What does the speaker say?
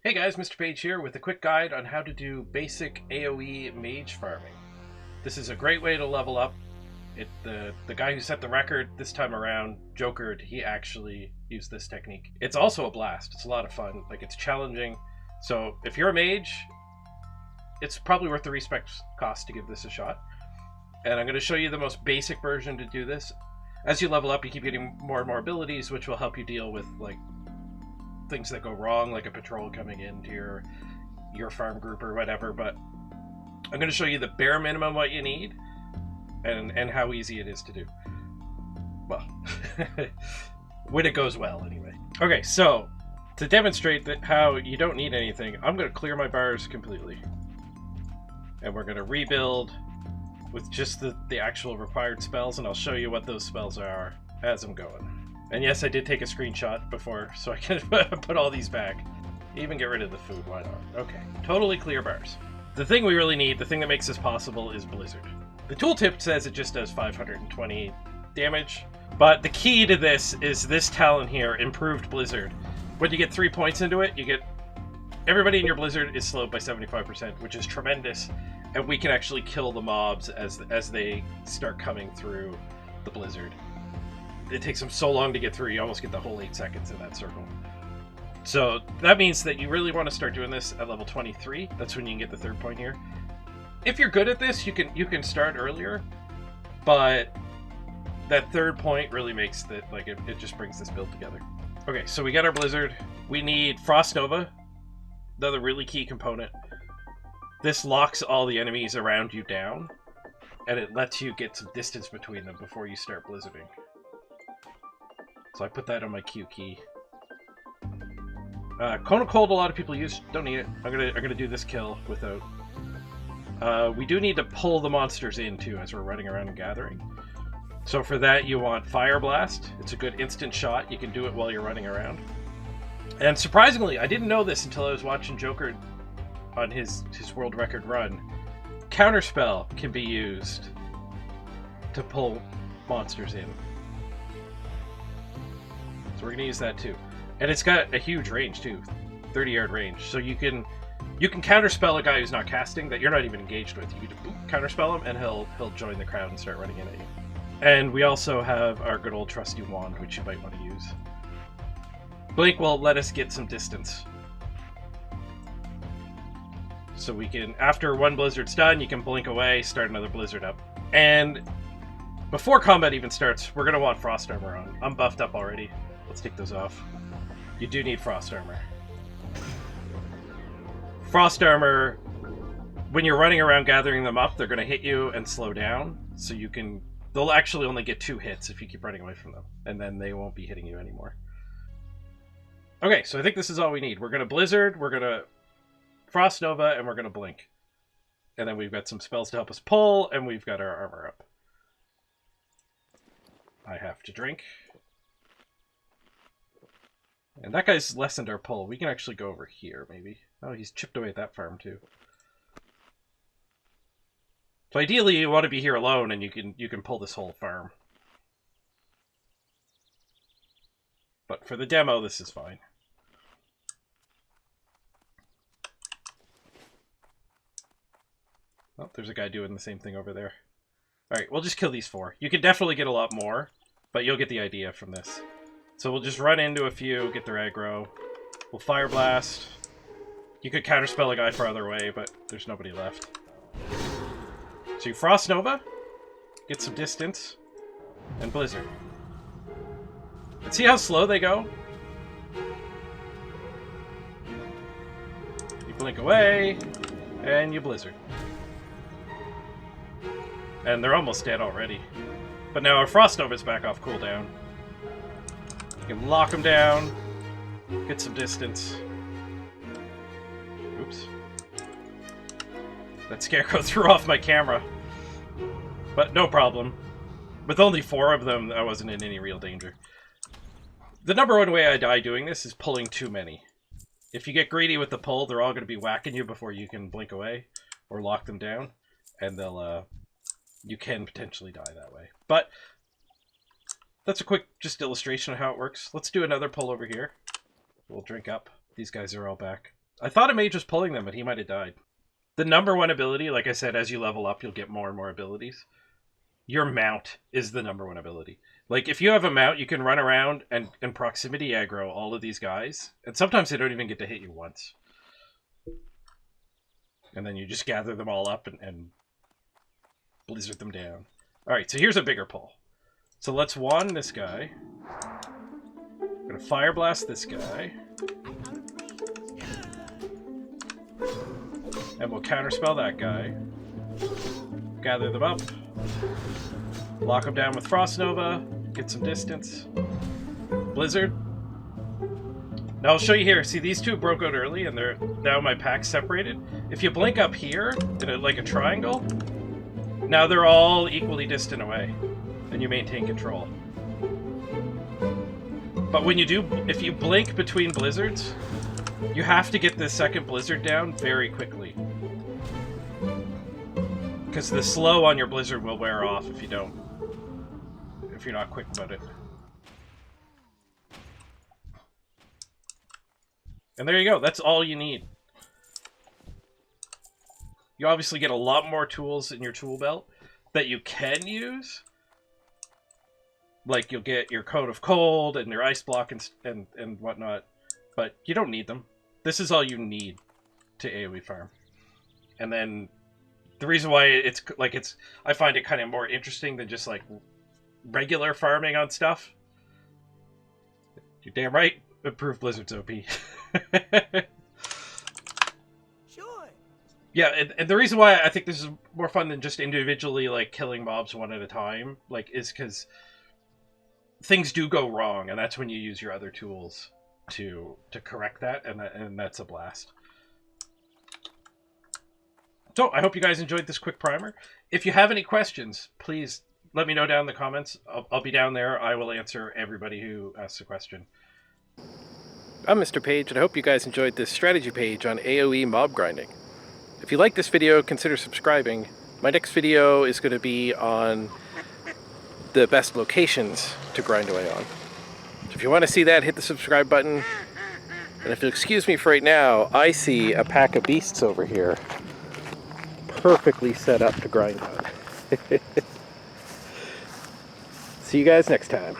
Hey guys, Mr. Page here with a quick guide on how to do basic AoE mage farming. This is a great way to level up. The guy who set the record this time around, Jokered, he actually used this technique. It's also a blast. It's a lot of fun. Like, it's challenging. So if you're a mage, it's probably worth the respect cost to give this a shot. And I'm going to show you the most basic version to do this. As you level up, you keep getting more and more abilities, which will help you deal with like things that go wrong, like a patrol coming into your farm group or whatever. But I'm going to show you the bare minimum what you need and how easy it is to do. Well, when it goes well anyway. Okay, so to demonstrate that how you don't need anything, I'm going to clear my bars completely, and we're going to rebuild with just the actual required spells, and I'll show you what those spells are as I'm going. And yes, I did take a screenshot before, so I can put all these back. Even get rid of the food, why not? Okay, totally clear bars. The thing we really need, the thing that makes this possible, is Blizzard. The tooltip says it just does 520 damage, but the key to this is this talent here, Improved Blizzard. When you get 3 points into it, you get... Everybody in your Blizzard is slowed by 75%, which is tremendous, and we can actually kill the mobs as they start coming through the Blizzard. It takes them so long to get through, you almost get the whole 8 seconds in that circle. So that means that you really want to start doing this at level 23. That's when you can get the 3rd point here. If you're good at this, you can start earlier, but that 3rd point really makes that, like, it just brings this build together. Okay, so we got our Blizzard. We need Frost Nova, another really key component. This locks all the enemies around you down, and it lets you get some distance between them before you start blizzarding. So I put that on my Q key. Cone of Cold, a lot of people use. Don't need it. I'm gonna do this kill without. We do need to pull the monsters in too as we're running around and gathering. So for that you want Fire Blast. It's a good instant shot. You can do it while you're running around. And surprisingly, I didn't know this until I was watching Joker on his world record run. Counterspell can be used to pull monsters in. So we're going to use that too. And it's got a huge range too, 30-yard range. So you can counterspell a guy who's not casting, that you're not even engaged with. You can counterspell him and he'll join the crowd and start running in at you. And we also have our good old trusty wand, which you might want to use. Blink will let us get some distance. So we can, after one blizzard's done, you can blink away, start another blizzard up. And before combat even starts, we're going to want frost armor on. I'm buffed up already. Let's take those off. You do need frost armor. Frost armor, when you're running around gathering them up, they're going to hit you and slow down. So you can... They'll actually only get 2 hits if you keep running away from them. And then they won't be hitting you anymore. Okay, so I think this is all we need. We're going to Blizzard, we're going to Frost Nova, and we're going to Blink. And then we've got some spells to help us pull, and we've got our armor up. I have to drink. And that guy's lessened our pull. We can actually go over here, maybe. Oh, he's chipped away at that farm, too. So ideally, you want to be here alone, and you can pull this whole farm. But for the demo, this is fine. Oh, there's a guy doing the same thing over there. Alright, we'll just kill these 4. You can definitely get a lot more, but you'll get the idea from this. So we'll just run into a few, get their aggro. We'll Fire Blast. You could counterspell a guy farther away, but there's nobody left. So you Frost Nova, get some distance, and Blizzard. And see how slow they go? You blink away, and you Blizzard. And they're almost dead already. But now our Frost Nova's back off cooldown. You can lock them down, get some distance. Oops. That scarecrow threw off my camera. But no problem. With only 4 of them, I wasn't in any real danger. The number one way I die doing this is pulling too many. If you get greedy with the pull, they're all going to be whacking you before you can blink away or lock them down. And they'll, you can potentially die that way. But that's a quick just illustration of how it works. Let's do another pull over here. We'll drink up. These guys are all back. I thought a mage was pulling them, but he might have died. The number one ability, like I said, as you level up, you'll get more and more abilities. Your mount is the number one ability. Like, if you have a mount, you can run around and proximity aggro all of these guys. And sometimes they don't even get to hit you once. And then you just gather them all up and blizzard them down. Alright, so here's a bigger pull. So let's wand this guy. I'm gonna fire blast this guy. And we'll counterspell that guy. Gather them up. Lock them down with Frost Nova. Get some distance. Blizzard. Now I'll show you here. See, these two broke out early, and they're now my pack's separated. If you blink up here, in like a triangle, now they're all equally distant away, and you maintain control. But when you do, if you blink between blizzards, you have to get the second blizzard down very quickly. Because the slow on your blizzard will wear off if you don't. If you're not quick about it. And there you go, that's all you need. You obviously get a lot more tools in your tool belt that you can use. Like, you'll get your Cone of Cold and your Ice Block and whatnot. But you don't need them. This is all you need to AoE farm. And then the reason why I find it kind of more interesting than just like regular farming on stuff. You're damn right. Improve Blizzard's OP. Sure. Yeah, and the reason why I think this is more fun than just individually like killing mobs one at a time, like, is because things do go wrong, and that's when you use your other tools to correct that, and that's a blast. So I hope you guys enjoyed this quick primer. If you have any questions, please let me know down in the comments. I'll be down there. I will answer everybody who asks a question. I'm Mr. Page, and I hope you guys enjoyed this strategy page on AoE mob grinding. If you like this video, consider subscribing. My next video is going to be on the best locations to grind away on. So if you want to see that, hit the subscribe button. And if you'll excuse me for right now, I see a pack of beasts over here. Perfectly set up to grind on. See you guys next time.